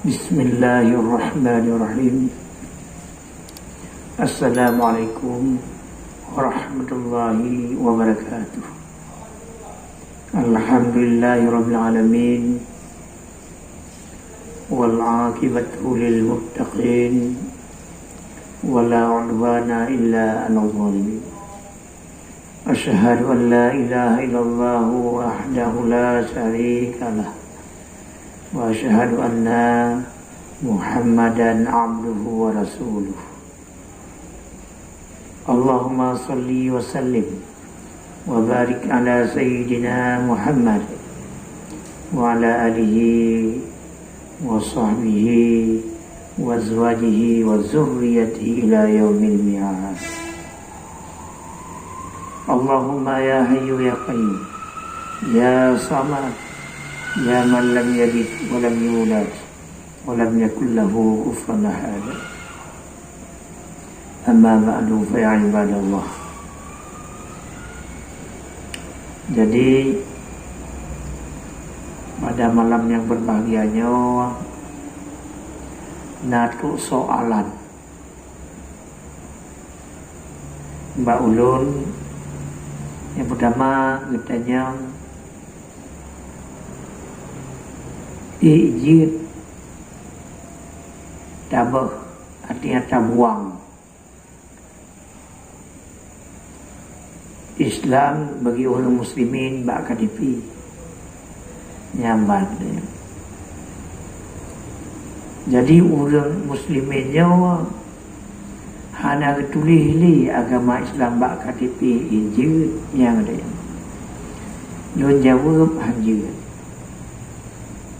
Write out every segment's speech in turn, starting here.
Bismillahirrahmanirrahim. Assalamualaikum warahmatullahi wabarakatuh. Alhamdulillahirabbil alamin. Wal 'aqibatu lil muttaqin. Wala 'udwana illa 'alal zalimin. Asyhadu an la ilaha illallah wahdahu la syarika lah. Wa asyhadu anna Muhammadan abduhu wa rasuluh. Allahumma salli wa sallim wa barik ala sayyidina Muhammad wa ala alihi wa sahbihi wa azwajihi wa zurriyatihi ila yaumil mi'ad. Allahumma ya hayyu ya qayyum ya samad ya man lam yalid wa lam yulad wa lam yakul lahu kufuwan ahad. Amma ba'du fa ya ibadallah. Jadi pada malam yang berbahagianya natu soalan Mbak Ulun yang pertama katanya ijid tabah artinya tabuang Islam bagi orang muslimin bak KDP nyambat. Jadi orang musliminnya hana ketulih li agama Islam bak KDP ijid yang ada yang non jawab hanjir.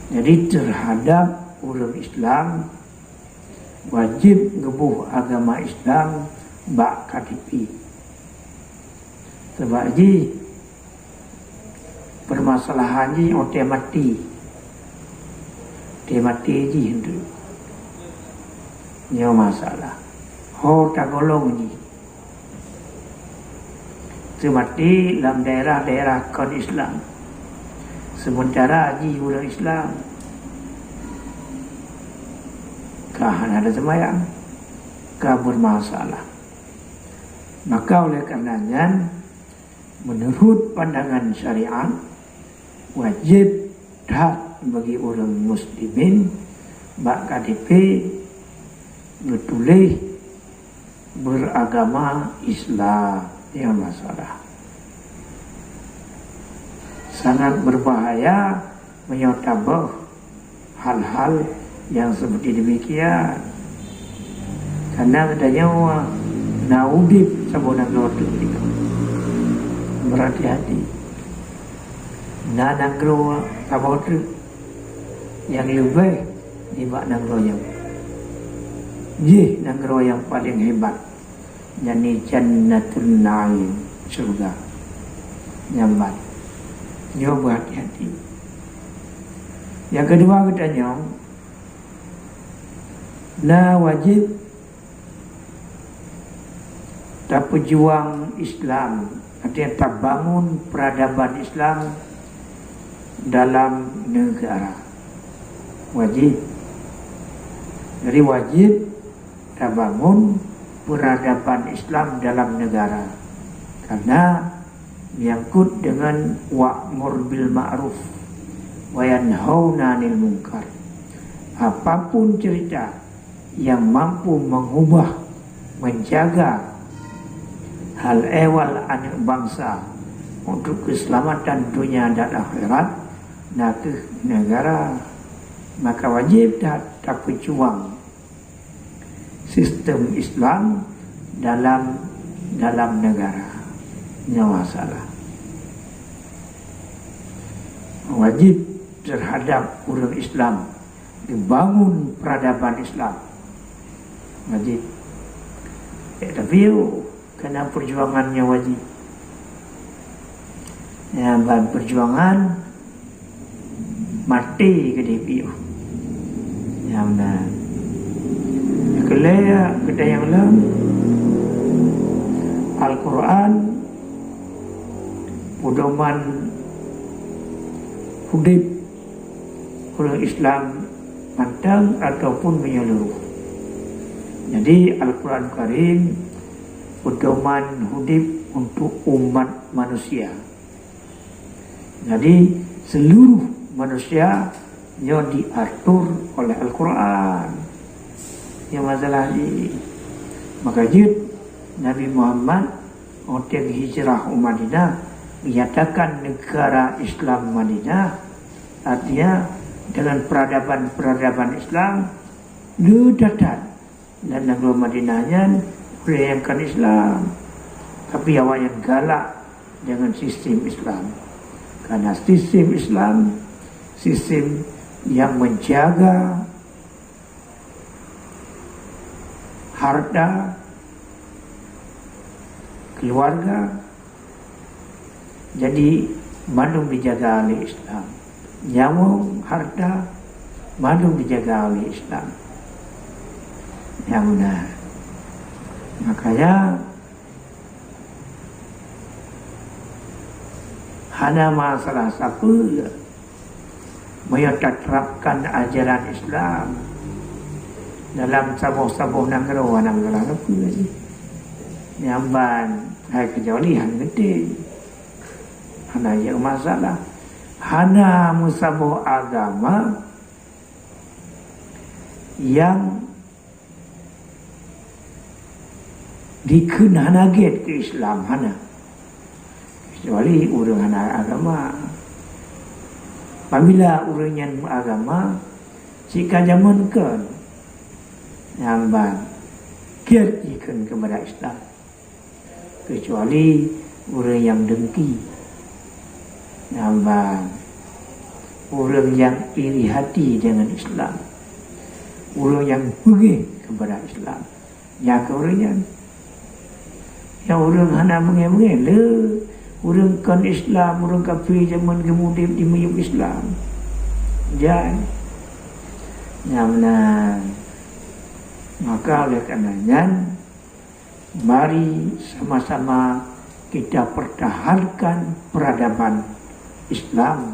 Jadi terhadap orang Islam wajib ngebuh agama Islam bak KDP. Sebab ji permasalahan ji orang mati ji hendak nyo masalah ho tak golong ji semati dalam daerah-daerah kon Islam. Sementara ji orang Islam kah ada semayang kah bermasalah. Maka oleh karenanya menurut pandangan syariat wajib dah bagi orang muslimin bak KDP betulih beragama Islam yang masalah. Sangat berbahaya menyotabah hal-hal yang seperti demikian. Karena katanya naudib sabona glotu itu berhati-hati. Nanagro sabotru yang lebih di bak nagro-nya. Ye nagro yang paling hebat. Yani Jannatul Na'im, surga. Nyambat. Nyo berhati-hati. Yang kedua katanya la wajib tak pejuang Islam, artinya tak bangun peradaban Islam dalam negara. Wajib. Jadi wajib tak bangun peradaban Islam dalam negara. Karena menyangkut dengan wa'mur bil ma'ruf wa yanhauna 'anil munkar. Apapun cerita yang mampu mengubah, menjaga hal ehwal anak bangsa untuk keselamatan dunia dan akhirat nak negara, maka wajib tak berjuang sistem Islam dalam negara. Ini masalah. Wajib terhadap orang Islam dibangun peradaban Islam. Wajib. Tapi kena perjuangannya wajib. Ya, perjuangan mati ke DPU. Ya benar. Kelaya kita yang lain Al-Quran pedoman hidup orang Islam pantang ataupun menyeluruh. Jadi Al-Quran Karim pedoman hidup untuk umat manusia. Jadi seluruh manusia yang diatur oleh Al-Quran. Yang masalah ini. Maka Nabi Muhammad orang hijrah Madinah menyatakan negara Islam Madinah, artinya dengan peradaban Islam ledatan, dan negara Madinahnya berikan Islam, tapi awak yang galak dengan sistem Islam, karena sistem Islam sistem yang menjaga harta keluarga, jadi mandung dijaga oleh Islam. Nyawa, harta mandung dijaga oleh Islam. Yang benar. Makanya hanya masalah siapa yang terapkan ajaran Islam dalam sabuh-sabuh nangro apa lagi. Nyamban hai kejauhan gede. Hana yang masalah hana musabuh agama yang dikenal get ke Islam hana, kecuali orang hana agama. Apabila orang yang agama jika zaman kan nyamban get ikan kepada Islam, kecuali orang yang dengki, nyamban orang yang iri hati dengan Islam, orang yang pergi kepada Islam. Ya ke orangnya yang orang hana mengel-mengel, orang kan Islam, orang kafir zaman kemudian di meyuk Islam. Jangan nyamnan. Maka oleh karenanya mari sama-sama kita pertahankan peradaban Islam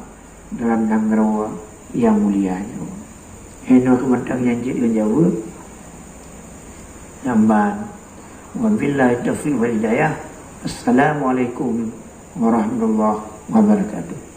dalam negara yang mulia. Heno kementang yang jadi jawab. Namban. Wabillahi taufiq wal hidayah. Assalamualaikum warahmatullahi wabarakatuh.